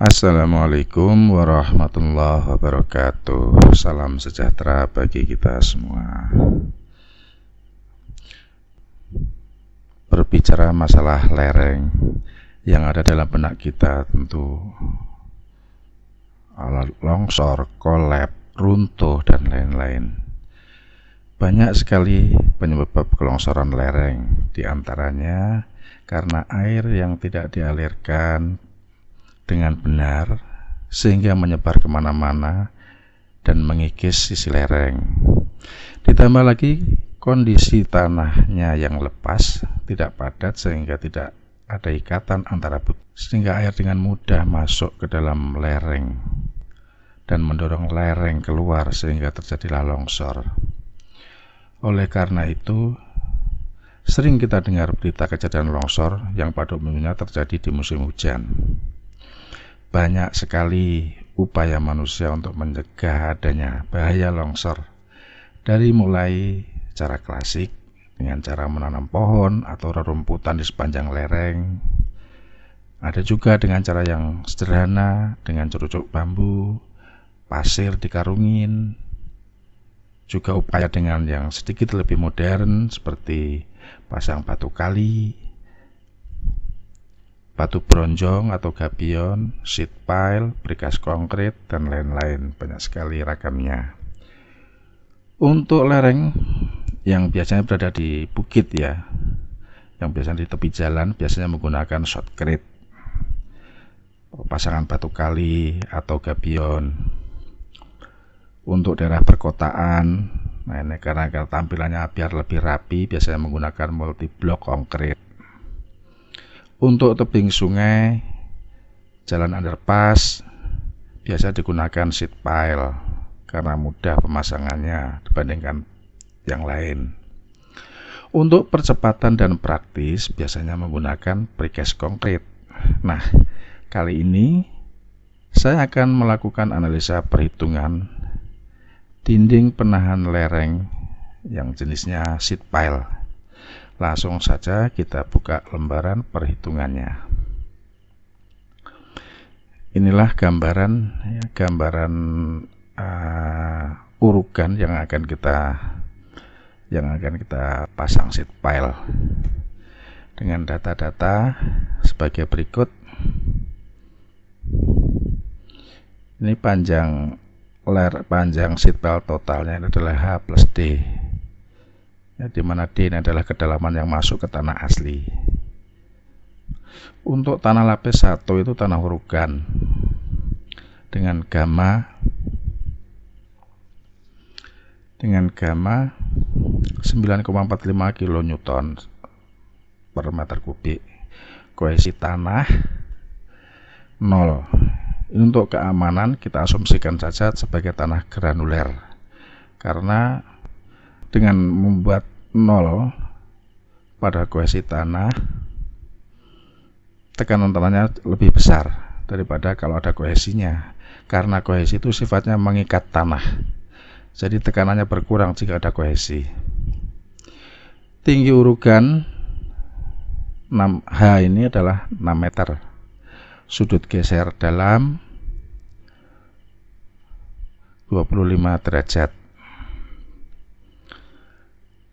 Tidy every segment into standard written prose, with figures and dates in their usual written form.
Assalamualaikum warahmatullahi wabarakatuh. Salam sejahtera bagi kita semua. Berbicara masalah lereng, yang ada dalam benak kita tentu longsor, kolab, runtuh, dan lain-lain. Banyak sekali penyebab kelongsoran lereng, diantaranya karena air yang tidak dialirkan dengan benar sehingga menyebar kemana-mana dan mengikis sisi lereng. Ditambah lagi kondisi tanahnya yang lepas, tidak padat sehingga tidak ada ikatan antara sehingga air dengan mudah masuk ke dalam lereng dan mendorong lereng keluar sehingga terjadilah longsor. Oleh karena itu, sering kita dengar berita kejadian longsor yang pada umumnya terjadi di musim hujan. Banyak sekali upaya manusia untuk mencegah adanya bahaya longsor, dari mulai cara klasik dengan cara menanam pohon atau rerumputan di sepanjang lereng. Ada juga dengan cara yang sederhana dengan cerucuk bambu, pasir dikarungin. Juga upaya dengan yang sedikit lebih modern seperti pasang batu kali, batu bronjong atau gabion, sheet pile, brikas konkrit, dan lain-lain. Banyak sekali ragamnya. Untuk lereng yang biasanya berada di bukit ya, yang biasanya di tepi jalan, biasanya menggunakan shotcrete, pasangan batu kali atau gabion. Untuk daerah perkotaan, nah ini karena tampilannya biar lebih rapi, biasanya menggunakan multiblok konkrit. Untuk tebing sungai, jalan underpass, biasa digunakan sheet pile karena mudah pemasangannya dibandingkan yang lain. Untuk percepatan dan praktis, biasanya menggunakan precast konkrit. Nah, kali ini saya akan melakukan analisa perhitungan dinding penahan lereng yang jenisnya sheet pile. Langsung saja kita buka lembaran perhitungannya. Inilah gambaran urugan yang akan kita pasang sheet pile dengan data-data sebagai berikut. Ini panjang sheet pile totalnya adalah H plus D, ya, di mana D ini adalah kedalaman yang masuk ke tanah asli. Untuk tanah lapis 1 itu tanah urugan dengan gamma 9,45 kN per meter kubik. Kohesi tanah 0. Untuk keamanan kita asumsikan saja sebagai tanah granuler, karena dengan membuat 0 pada kohesi tanah, tekanan tanahnya lebih besar daripada kalau ada kohesinya, karena kohesi itu sifatnya mengikat tanah, jadi tekanannya berkurang jika ada kohesi. Tinggi urugan 6H ini adalah 6 meter. Sudut geser dalam 25 derajat.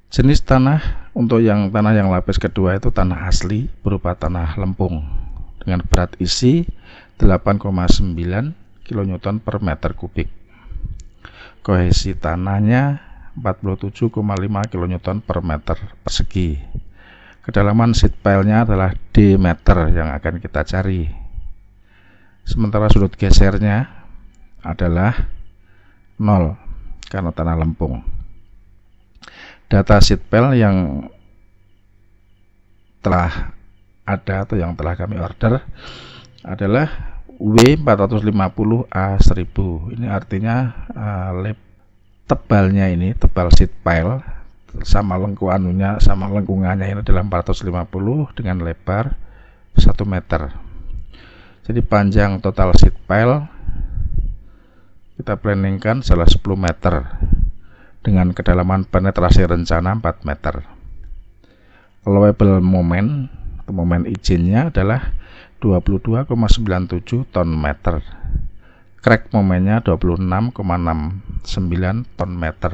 Jenis tanah untuk tanah yang lapis kedua itu tanah asli berupa tanah lempung dengan berat isi 8,9 kN per meter kubik. Kohesi tanahnya 47,5 kN per meter persegi. Kedalaman sheet pile-nya adalah D meter yang akan kita cari. Sementara sudut gesernya adalah 0 karena tanah lempung. Data sheet pile yang telah ada atau yang telah kami order adalah W450A1000. Ini artinya tebalnya ini, tebal sheet pile sama lengkungannya ini adalah 450 dengan lebar 1 meter. Jadi panjang total sheet pile kita planningkan adalah 10 meter dengan kedalaman penetrasi rencana 4 meter. Allowable moment atau momen izinnya adalah 22,97 ton meter. Crack momennya 26,69 ton meter.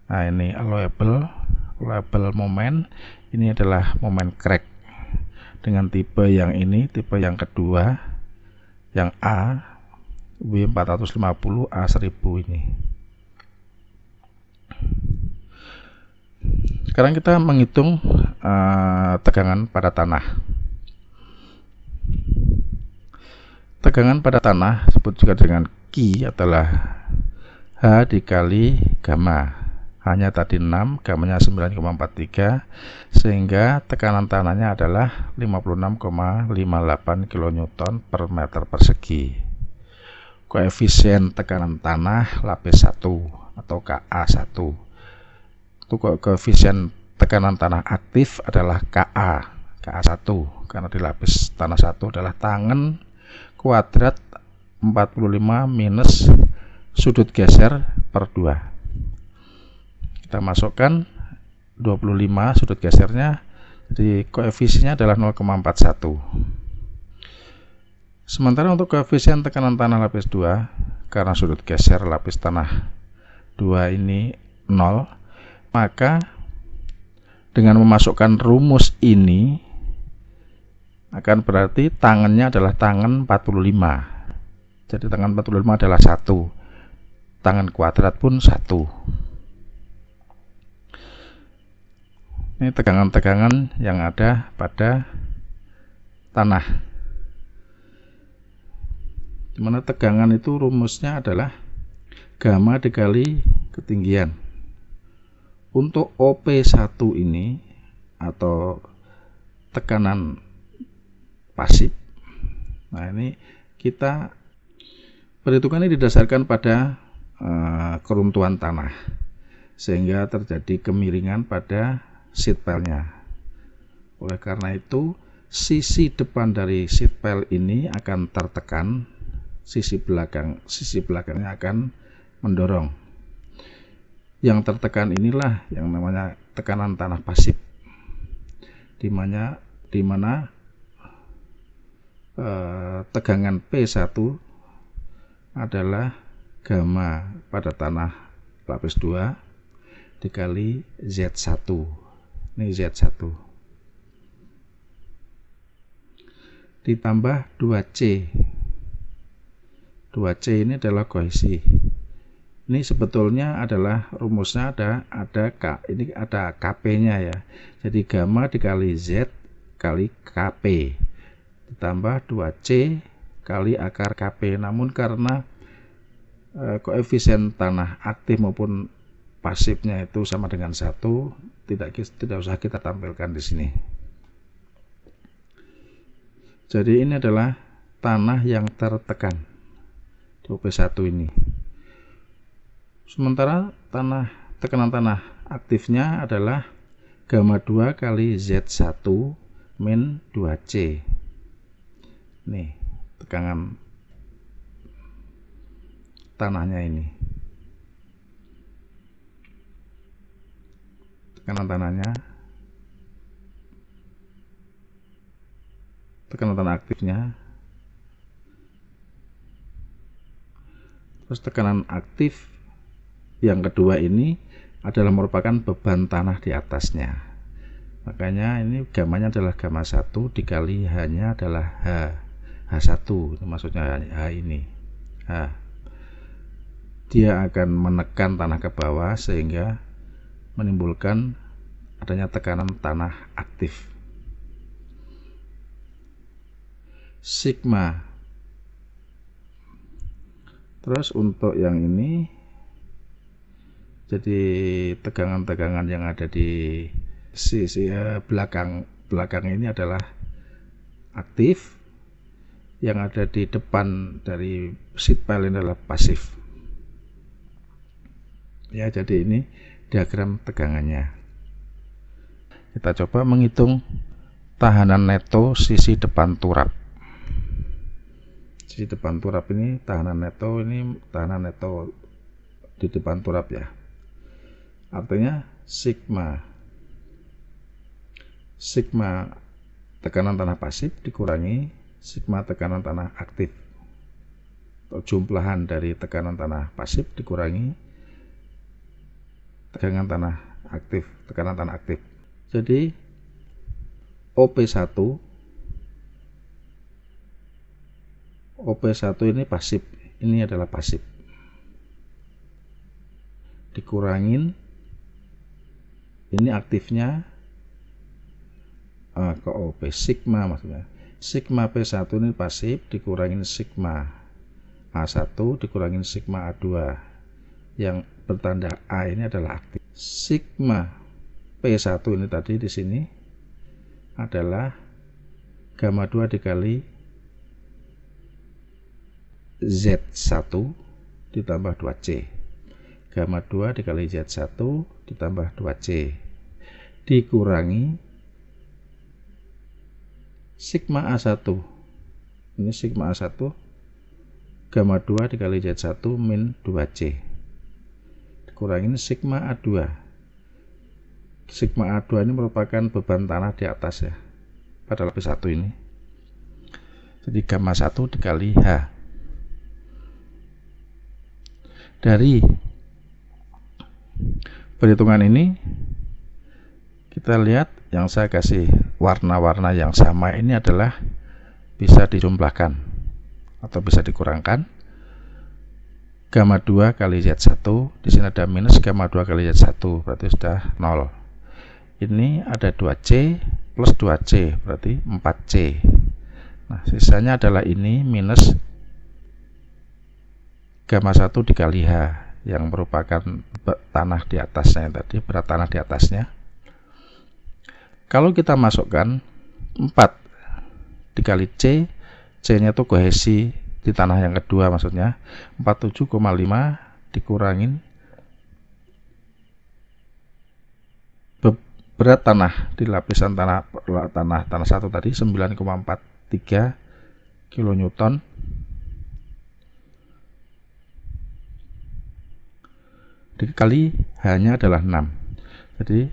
Nah, ini allowable moment, ini adalah momen crack dengan tipe yang ini, tipe yang kedua, yang A, W450 A1000 ini. Sekarang kita menghitung tegangan pada tanah. Tegangan pada tanah disebut juga dengan Q adalah H dikali gamma. Hanya tadi 6, gamanya 9,43, sehingga tekanan tanahnya adalah 56,58 kN per meter persegi. Koefisien tekanan tanah lapis 1 atau Ka1. Untuk koefisien tekanan tanah aktif adalah Ka1, karena di lapis tanah 1 adalah tangen kuadrat 45 minus sudut geser per 2. Kita masukkan 25 sudut gesernya, jadi koefisiennya adalah 0,41. Sementara untuk koefisien tekanan tanah lapis 2, karena sudut geser lapis tanah 2 ini 0, maka dengan memasukkan rumus ini akan berarti tangannya adalah tangan 45. Jadi tangan 45 adalah 1. Tangan kuadrat pun 1. Ini tegangan-tegangan yang ada pada tanah. Dimana tegangan itu rumusnya adalah gamma dikali ketinggian. Untuk OP1 ini atau tekanan pasif, nah ini kita perhitungannya didasarkan pada keruntuhan tanah, sehingga terjadi kemiringan pada sheet pile-nya. Oleh karena itu, sisi depan dari sheet pile ini akan tertekan, sisi belakangnya akan mendorong. Yang tertekan inilah yang namanya tekanan tanah pasif, di mana tegangan P1 adalah gamma pada tanah lapis 2 dikali Z1. Ini Z1 ditambah 2C. 2C ini adalah kohesi. Ini sebetulnya adalah rumusnya ada K, ini ada KP-nya ya. Jadi gamma dikali Z kali KP ditambah 2C kali akar KP. Namun karena koefisien tanah aktif maupun pasifnya itu sama dengan 1, tidak usah kita tampilkan di sini. Jadi ini adalah tanah yang tertekan, OP1 ini. Sementara tekanan tanah aktifnya adalah gamma 2 kali Z1 min 2C. Nih, tegangan tanahnya ini. Tekanan tanah aktifnya, terus tekanan aktif yang kedua ini adalah merupakan beban tanah di atasnya. Makanya ini gamanya adalah gamma 1 dikali H-nya adalah H1, maksudnya H ini. Dia akan menekan tanah ke bawah sehingga menimbulkan adanya tekanan tanah aktif. Sigma. Terus untuk yang ini, jadi tegangan-tegangan yang ada di sisi belakang ini adalah aktif, yang ada di depan dari sheet pile ini adalah pasif. Ya, jadi ini diagram tegangannya. Kita coba menghitung tahanan neto sisi depan turap. Sisi depan turap ini tahanan neto di depan turap ya. Artinya sigma tekanan tanah pasif dikurangi sigma tekanan tanah aktif atau jumlahan dari tekanan tanah pasif dikurangi tekanan tanah aktif. Jadi OP1 ini pasif, ini adalah pasif, dikurangin ini aktifnya ke OP sigma, maksudnya sigma P1 ini pasif dikurangin sigma A1 dikurangin sigma A2 yang bertanda A ini adalah aktif. Sigma P1 ini tadi di sini adalah gamma 2 dikali Z1 ditambah 2C, gamma 2 dikali Z1 ditambah 2C dikurangi sigma A1, ini sigma A1 gamma 2 dikali Z1 min 2C dikurangin sigma A2. Sigma A2 ini merupakan beban tanah di atas ya pada lapis 1 ini. Jadi gamma 1 dikali H. Dari perhitungan ini kita lihat yang saya kasih warna-warna yang sama ini adalah bisa dijumlahkan atau bisa dikurangkan. Gamma 2 kali Z1, di sini ada minus gamma 2 kali Z1, berarti sudah 0. Ini ada 2C plus 2C, berarti 4C. Nah, sisanya adalah ini minus gamma 1 dikali H yang merupakan tanah di atasnya tadi, berat tanah di atasnya. Kalau kita masukkan 4 dikali C, C-nya itu kohesi di tanah yang kedua, maksudnya 47,5 dikurangin berat tanah di lapisan tanah 1 tadi 9,43 kilonewton dikali hanya adalah 6, jadi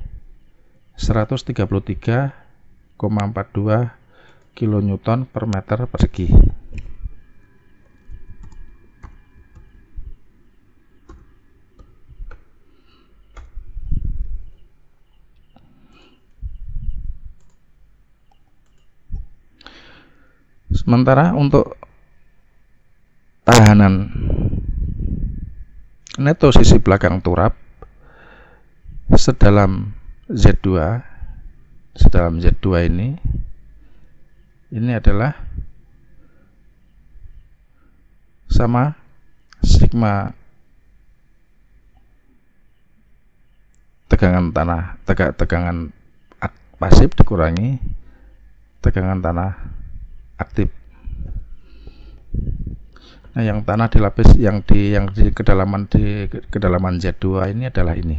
133,42 kilonewton per meter persegi. Sementara untuk tahanan neto sisi belakang turap sedalam Z2 ini adalah sama sigma tegangan tanah tegangan pasif dikurangi tegangan tanah aktif. Nah, yang tanah di lapis yang di kedalaman Z2 ini adalah ini.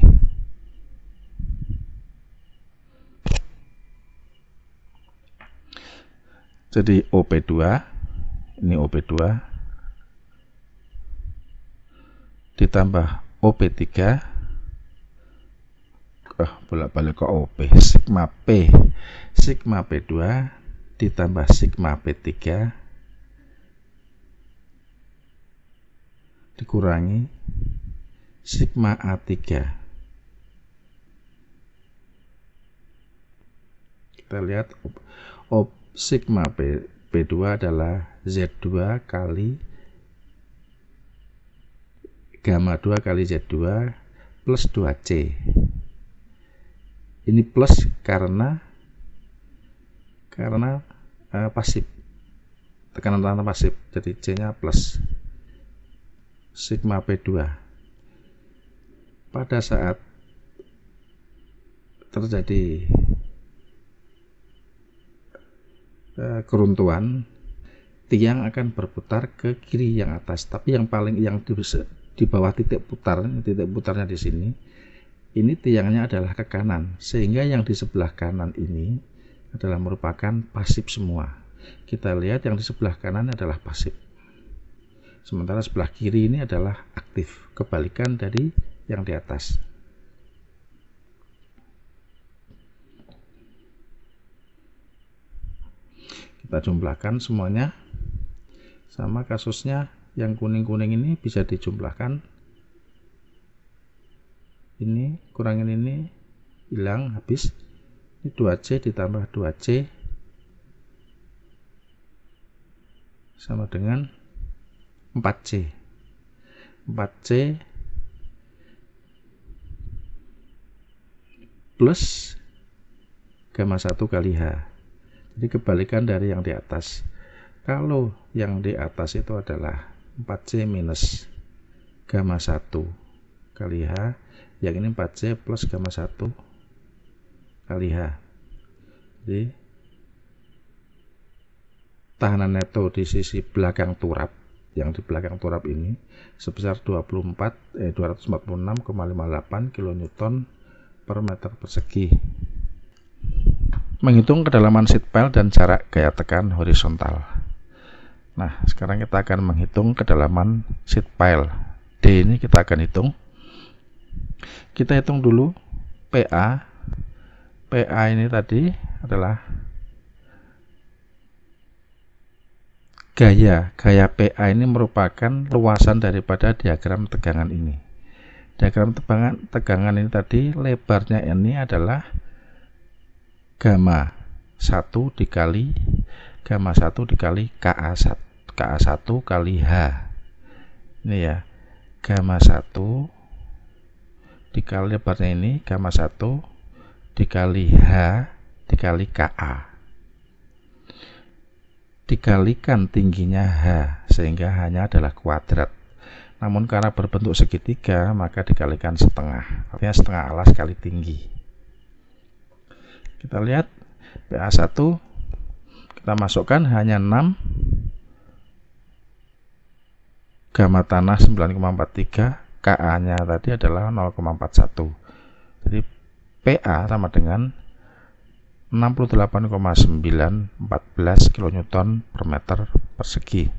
Jadi OP2, ini OP2 ditambah OP3 bolak-balik ke OP, sigma P2 ditambah sigma P3 dikurangi sigma A3. Kita lihat sigma P2 adalah Z2 kali gamma 2 kali Z2 plus 2C. Ini plus karena pasif, tekanan tanah pasif, jadi C-nya plus sigma P2. Pada saat terjadi keruntuhan, tiang akan berputar ke kiri yang atas, tapi yang di bawah titik putarnya di sini, ini tiangnya adalah ke kanan, sehingga yang di sebelah kanan ini adalah merupakan pasif semua. Kita lihat yang di sebelah kanan adalah pasif, sementara sebelah kiri ini adalah aktif, kebalikan dari yang di atas. Kita Kita jumlahkan semuanya. Sama kasusnya yang kuning-kuning ini bisa dijumlahkan. Ini kurangin ini, hilang, habis. Ini 2C ditambah 2C sama dengan 4C. 4C plus gamma 1 kali H. Jadi kebalikan dari yang di atas. Kalau yang di atas itu adalah 4C minus gamma 1 kali H, yang ini 4C plus gamma 1 kali H. Jadi tahanan neto di sisi belakang turap, yang di belakang turap ini sebesar 246,58 kN per meter persegi. Menghitung kedalaman seat pile dan jarak gaya tekan horizontal. Nah, sekarang kita akan menghitung kedalaman seat pile. D ini kita akan hitung. Kita hitung dulu PA. PA ini tadi adalah gaya PA ini merupakan luasan daripada diagram tegangan ini. Diagram tegangan ini tadi lebarnya ini adalah gamma 1 dikali gamma 1 dikali KA1 kali H. Ini ya, gamma 1 dikali lebarnya ini gamma 1 dikali H dikali KA, dikalikan tingginya H, sehingga H-nya adalah kuadrat. Namun karena berbentuk segitiga, maka dikalikan setengah, artinya setengah alas kali tinggi. Kita lihat PA1 kita masukkan hanya 6, gamma tanah 9,43, KA nya tadi adalah 0,41. Jadi PA sama dengan 68,914 kN per meter persegi.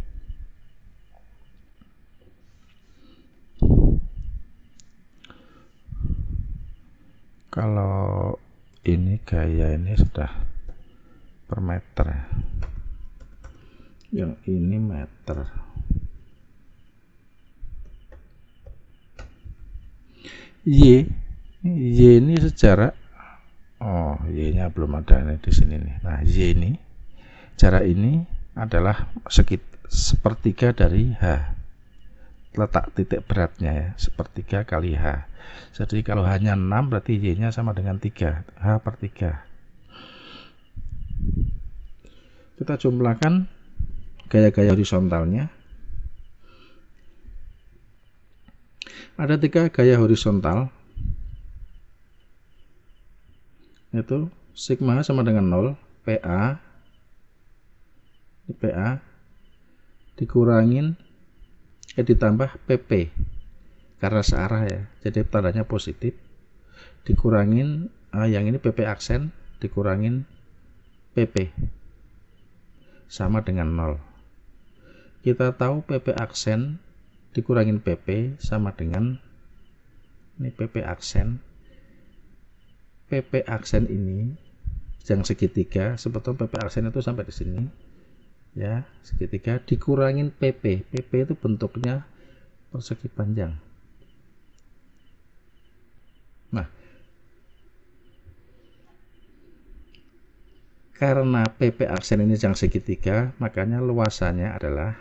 Kalau ini gaya ini sudah per meter, yang ini meter. Y ini secara Y nya belum ada ini di sini nih. Nah, Y ini jarak ini adalah sepertiga dari H. Letak titik beratnya ya, sepertiga kali H. Jadi kalau hanya 6 berarti Y nya sama dengan 3, H per 3. Kita jumlahkan gaya-gaya horizontalnya. Ada 3 gaya horizontal, yaitu sigma sama dengan 0, PA dikurangin ditambah PP karena searah ya, jadi tandanya positif, dikurangin yang ini PP aksen dikurangin PP sama dengan 0. Kita tahu PP aksen dikurangin PP sama dengan ini PP aksen. PP aksen ini yang segitiga, sebetulnya PP aksen itu sampai di sini ya, segitiga dikurangin PP. PP itu bentuknya persegi panjang. Nah, karena PP aksen ini yang segitiga, makanya luasannya adalah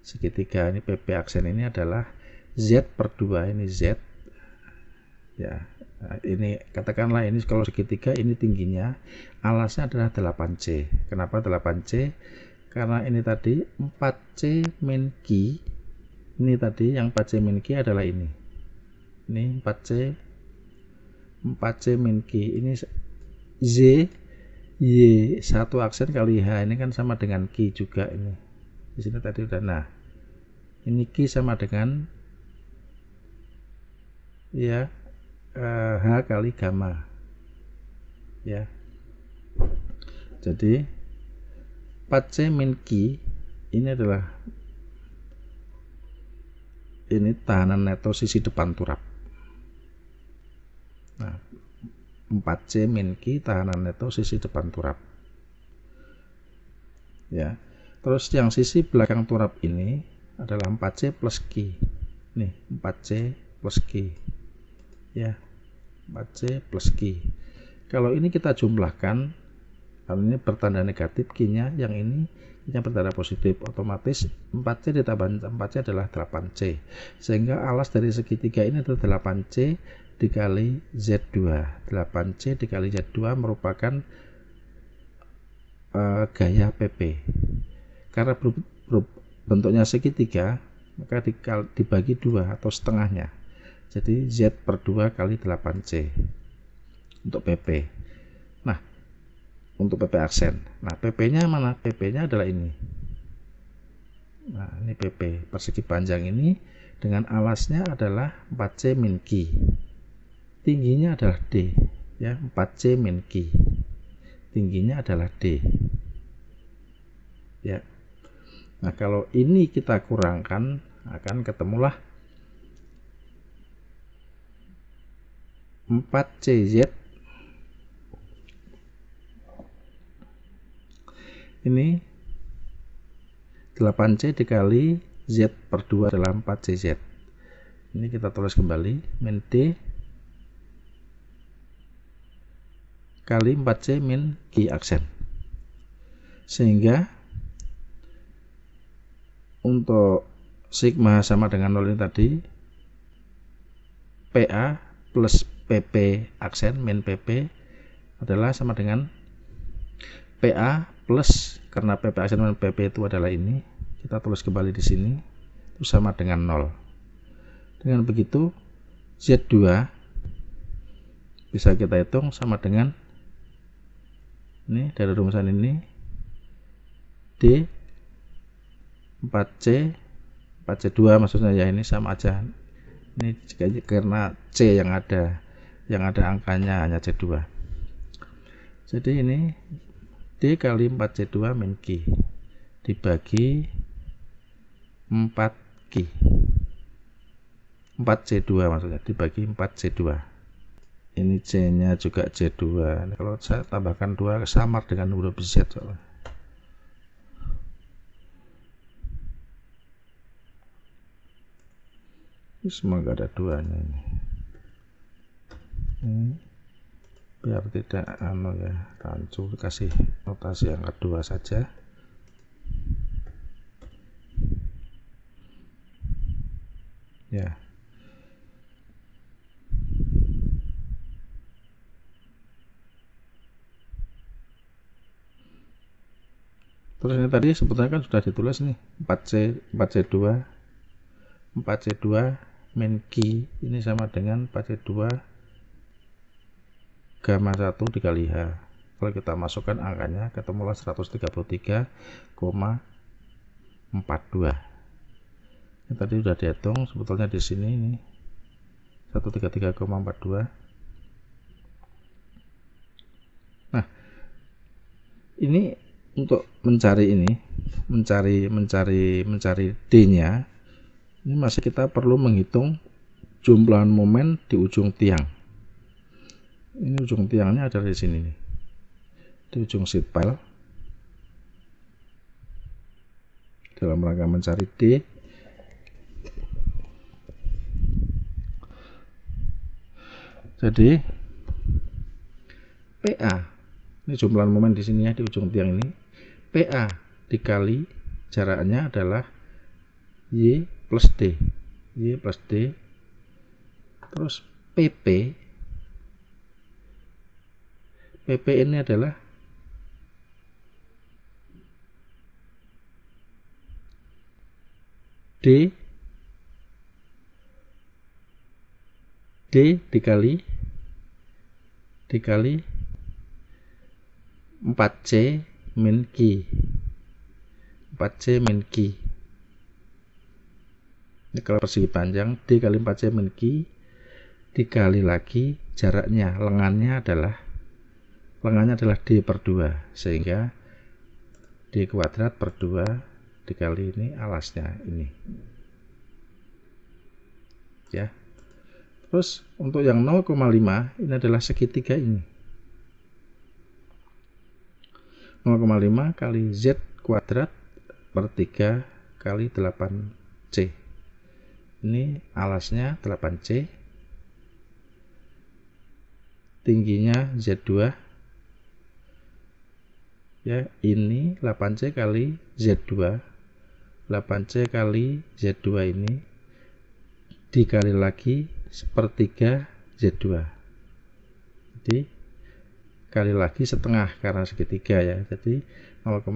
segitiga. Ini PP aksen ini adalah Z per 2, ini Z ya. Nah, ini katakanlah ini kalau segitiga, ini tingginya, alasnya adalah 8C. Kenapa 8C? Karena ini tadi 4C min Q. Ini tadi yang 4C min Q adalah ini. Ini 4C min Q. Ini Z Y 1 aksen kali H, ini kan sama dengan Q juga ini. Di sini tadi udah. Nah, ini Q sama dengan ya H kali gamma ya. Jadi 4C min Q ini adalah ini tahanan neto sisi depan turap. Nah, 4C min Q tahanan neto sisi depan turap. ya. Terus yang sisi belakang turap ini adalah 4C plus Q. Nih, 4C plus Q. Ya. 4C plus Q. Kalau ini kita jumlahkan, kalau ini bertanda negatif, Q-nya yang ini nya bertanda positif, otomatis 4C ditambah 4C adalah 8C. Sehingga alas dari segitiga ini adalah 8C dikali Z2. 8C dikali Z2 merupakan gaya PP. Karena bentuknya segitiga, maka dibagi 2 atau setengahnya. Jadi Z per 2 kali 8C untuk PP. Nah, untuk PP aksen. Nah, PP-nya mana? PP-nya adalah ini. Nah, ini PP. Persegi panjang ini dengan alasnya adalah 4C min Q. Tingginya adalah D. Ya, 4C min Q. Tingginya adalah D. Ya. Nah, kalau ini kita kurangkan, akan ketemulah 4CZ ini 8C dikali Z per 2 adalah 4CZ. Ini kita tulis kembali, min D kali 4C min Q aksen. Sehingga untuk sigma sama dengan 0 ini tadi, PA plus PP aksen min PP adalah sama dengan PA plus, karena PP aksen min PP itu adalah ini, kita tulis kembali di sini, itu sama dengan 0. Dengan begitu Z2 bisa kita hitung sama dengan ini dari rumusan ini, D 4C2 maksudnya ya, ini sama aja. Ini karena C yang ada angkanya hanya C2. Jadi ini D kali 4C2 min Q dibagi 4Q. 4C2 maksudnya dibagi 4C2. Ini C-nya juga C2. Kalau saya tambahkan 2 samar dengan huruf Z soalnya. Semoga ada 2-nya ini. Biar tidak ya, rancu, kasih notasi angka 2 saja. Ya. Terus ini tadi sebetulnya kan sudah ditulis nih, 4C2 min Q ini sama dengan 4C2 gamma 1 dikali H. Kalau kita masukkan angkanya ketemulah 133,42. Ini tadi sudah dihitung, sebetulnya di sini ini 133,42. Nah, ini untuk mencari D-nya, ini masih kita perlu menghitung jumlahan momen di ujung tiang. Ini ujung tiangnya ada di sini nih, di ujung sheet pile. Dalam rangka mencari D, jadi PA ini jumlahan momen di sini ya, di ujung tiang ini. PA dikali jaraknya adalah Y plus D. Y plus D. Terus PP ini adalah D dikali 4C min Q. 4C min Q. Ini kalau persegi panjang, D kali 4C min Q dikali lagi jaraknya, lengannya adalah D per 2, sehingga D kuadrat per 2 dikali ini alasnya ini. Ya. Terus untuk yang 0,5 ini adalah segitiga ini. 0,5 kali Z kuadrat per 3 kali 8C. Ini alasnya 8C, tingginya Z2 ya. Ini 8C kali Z2, 8C kali Z2 ini dikali lagi sepertiga Z2, jadi kali lagi setengah karena segitiga ya. Jadi 0,5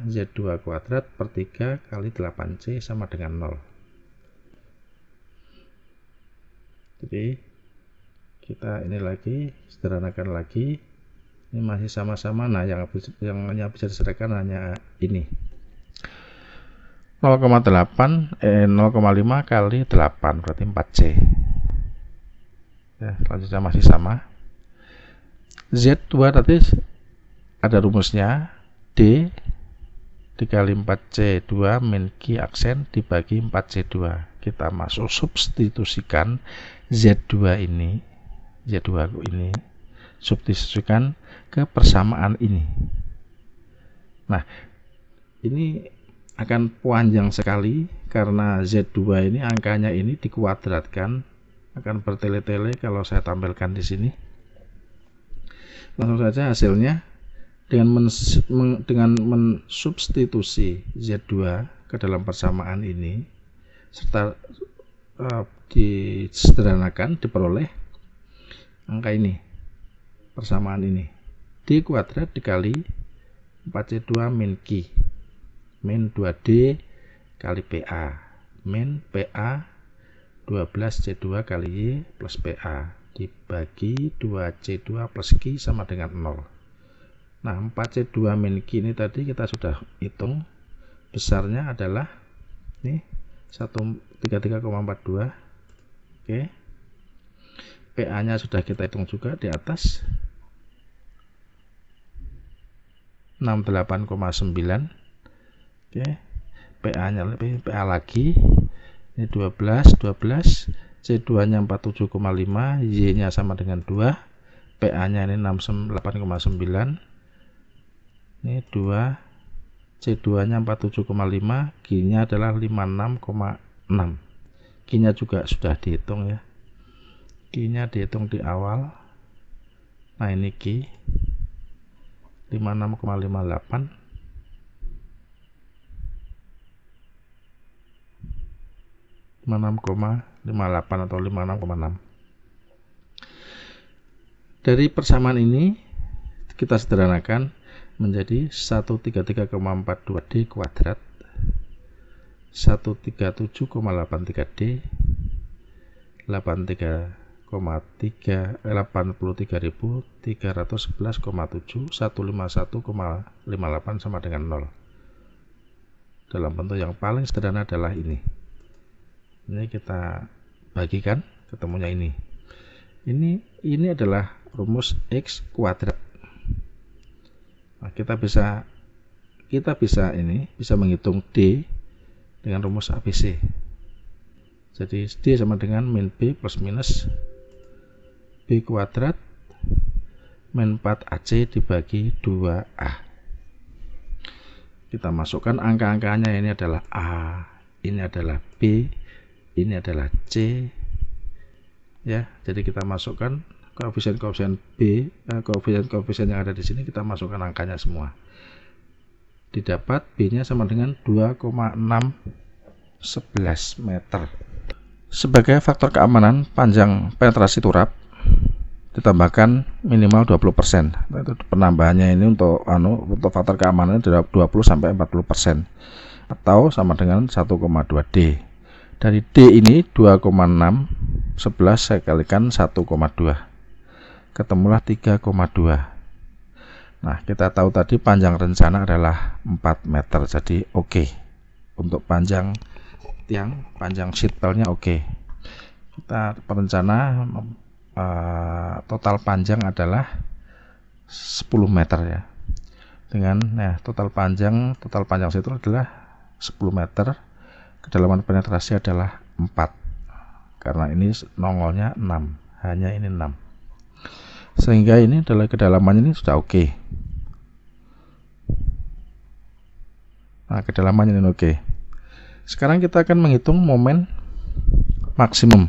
Z2 kuadrat per 3 kali 8C sama dengan 0. Jadi kita ini lagi sederhanakan lagi, ini masih sama-sama. Nah, yang bisa disederhanakan hanya ini 0,5 kali 8 berarti 4C ya. Selanjutnya masih sama, Z2 tadi ada rumusnya, D dikali 4C2 min Q aksen dibagi 4C2. Kita masuk substitusikan Z2 ini substitusikan ke persamaan ini. Nah, ini akan panjang sekali karena Z2 ini angkanya ini dikuadratkan, akan bertele-tele kalau saya tampilkan di sini. Langsung saja hasilnya dengan mensubstitusi Z2 ke dalam persamaan ini serta disederhanakan, diperoleh angka ini, persamaan ini, D kuadrat dikali 4C2 min Q min 2D kali PA min PA 12C2 kali Y plus PA dibagi 2C2 plus Q sama dengan 0. Nah, 4C2 min Q ini tadi kita sudah hitung, besarnya adalah ini 133,42. Oke. PA-nya sudah kita hitung juga di atas 68,9. Oke. PA-nya lebih, PA lagi ini 12, C2-nya 47,5, Y-nya sama dengan 2, PA-nya ini 68,9. Ini 2, C2-nya 47,5, Q-nya adalah 56,6. Q-nya juga sudah dihitung ya. Q-nya dihitung di awal. Nah, ini Q 56,58. 56,58 atau 56,6. Dari persamaan ini kita sederhanakan menjadi 133,42D kuadrat, 137,83D, 83.311,7, 151,58 sama dengan 0. Dalam bentuk yang paling sederhana adalah ini. Ini kita bagikan, ketemunya ini. Ini adalah rumus X kuadrat. Nah, kita bisa menghitung D dengan rumus ABC. Jadi D sama dengan min B plus minus B kuadrat min 4AC dibagi 2A. Kita masukkan angka-angkanya, ini adalah A, ini adalah B, ini adalah C ya. Jadi kita masukkan koefisien-koefisien B, koefisien-koefisien yang ada di sini, kita masukkan angkanya semua. Didapat B-nya sama dengan 2,611 meter. Sebagai faktor keamanan, panjang penetrasi turap ditambahkan minimal 20%. Penambahannya ini untuk faktor keamanan 20-40% atau sama dengan 1,2D. Dari D ini 2,611 saya kalikan 1,2, ketemulah 3,2. Nah, kita tahu tadi panjang rencana adalah 4 meter, jadi oke. Untuk panjang tiang, panjang sheet pile-nya oke. Kita perencana total panjang adalah 10 meter ya. Dengan total panjang situ adalah 10 meter. Kedalaman penetrasi adalah 4, karena ini nongolnya 6, hanya ini 6, sehingga ini adalah kedalamannya ini sudah oke. Nah, kedalamannya ini oke. Sekarang kita akan menghitung momen maksimum.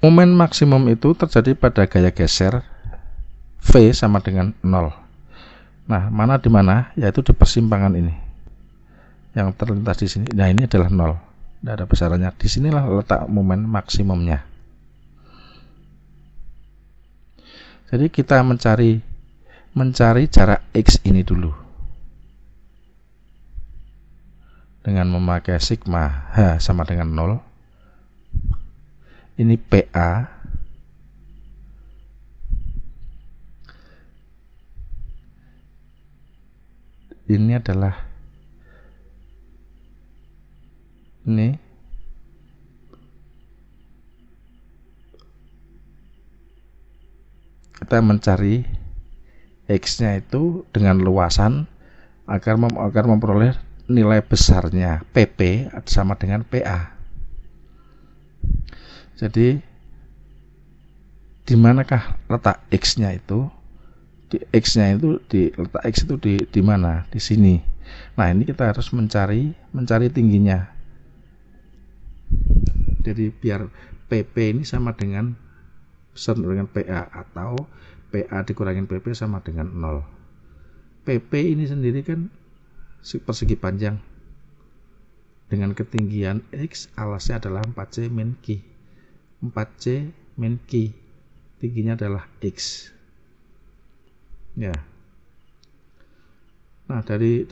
Momen maksimum itu terjadi pada gaya geser V sama dengan 0. Nah, mana di mana? Yaitu di persimpangan ini. Yang terlintas di sini. Nah, ini adalah 0. Tidak ada besarannya. Disinilah letak momen maksimumnya. Jadi kita mencari jarak X ini dulu. Dengan memakai sigma H sama dengan 0. Ini PA. Ini adalah ini. Kita mencari X-nya itu dengan luasan agar memperoleh nilai besarnya PP sama dengan PA. Jadi di manakah letak X-nya itu? Letak X itu di mana? Di sini. Nah, ini kita harus mencari tingginya. Jadi biar PP ini sama dengan PA, atau PA dikurangin PP sama dengan 0. PP ini sendiri kan persegi panjang dengan ketinggian X, alasnya adalah 4C min Q. 4C min Q, tingginya adalah X. Ya. Nah, dari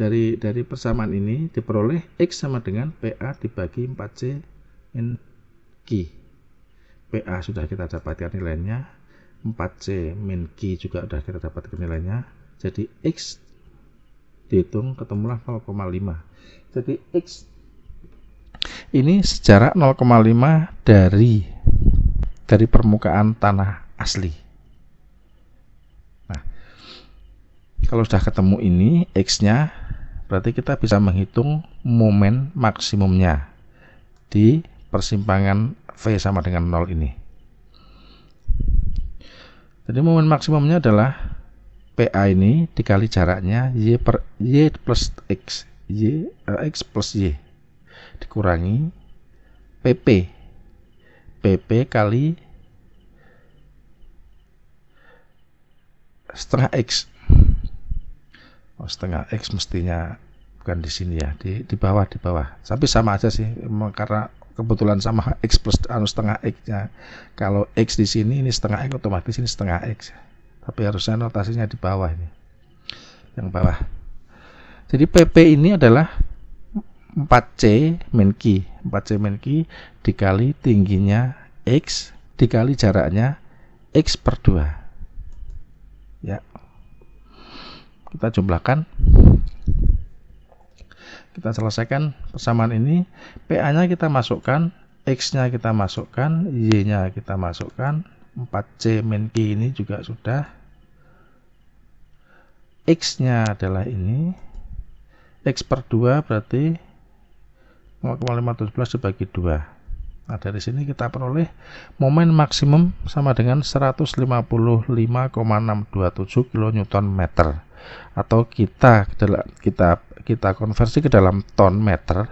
persamaan ini diperoleh X sama dengan PA dibagi 4C min Q. PA sudah kita dapatkan nilainya, 4C min Q juga sudah kita dapatkan nilainya. Jadi X dihitung ketemulah 0,5. Jadi X ini sejarak 0,5 dari permukaan tanah asli. Nah, kalau sudah ketemu ini X-nya, berarti kita bisa menghitung momen maksimumnya di persimpangan V sama dengan 0 ini. Jadi momen maksimumnya adalah PA ini dikali jaraknya Y plus X, X plus Y dikurangi PP kali setengah X. Setengah X mestinya bukan di sini ya, di bawah. Tapi sama aja sih, karena kebetulan sama X plus setengah X-nya. Kalau X di sini, ini setengah X, otomatis ini setengah X. Tapi harusnya notasinya di bawah ini, yang bawah. Jadi PP ini adalah 4C min Q. 4C min Q dikali tingginya X dikali jaraknya X per 2. Ya. Kita jumlahkan. Kita selesaikan persamaan ini. PA-nya kita masukkan, X-nya kita masukkan, Y-nya kita masukkan. 4C min Q ini juga sudah. X-nya adalah ini. X per 2 berarti 0,517 dibagi 2. Nah, dari sini kita peroleh momen maksimum sama dengan 155,627 kN, atau kita konversi ke dalam ton meter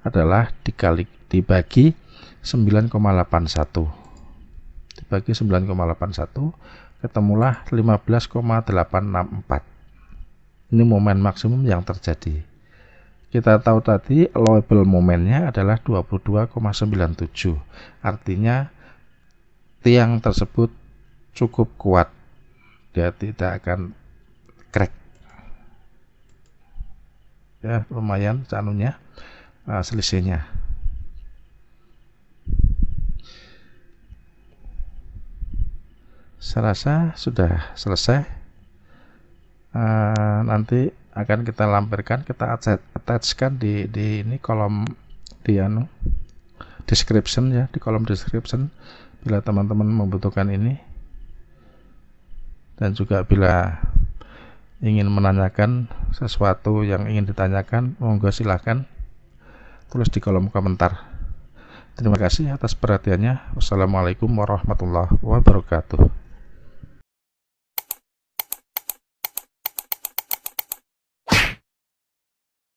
adalah dibagi 9,81. Dibagi 9,81 ketemulah 15,864. Ini momen maksimum yang terjadi. Kita tahu tadi allowable momennya adalah 22,97. Artinya tiang tersebut cukup kuat. Dia tidak akan crack. Ya, lumayan canunya, selisihnya. Saya rasa sudah selesai. Nanti akan kita lampirkan, kita attachkan di ini kolom description ya, di kolom description bila teman-teman membutuhkan ini. Dan juga bila ingin menanyakan sesuatu yang ingin ditanyakan, monggo silahkan tulis di kolom komentar. Terima kasih atas perhatiannya. Wassalamualaikum warahmatullahi wabarakatuh.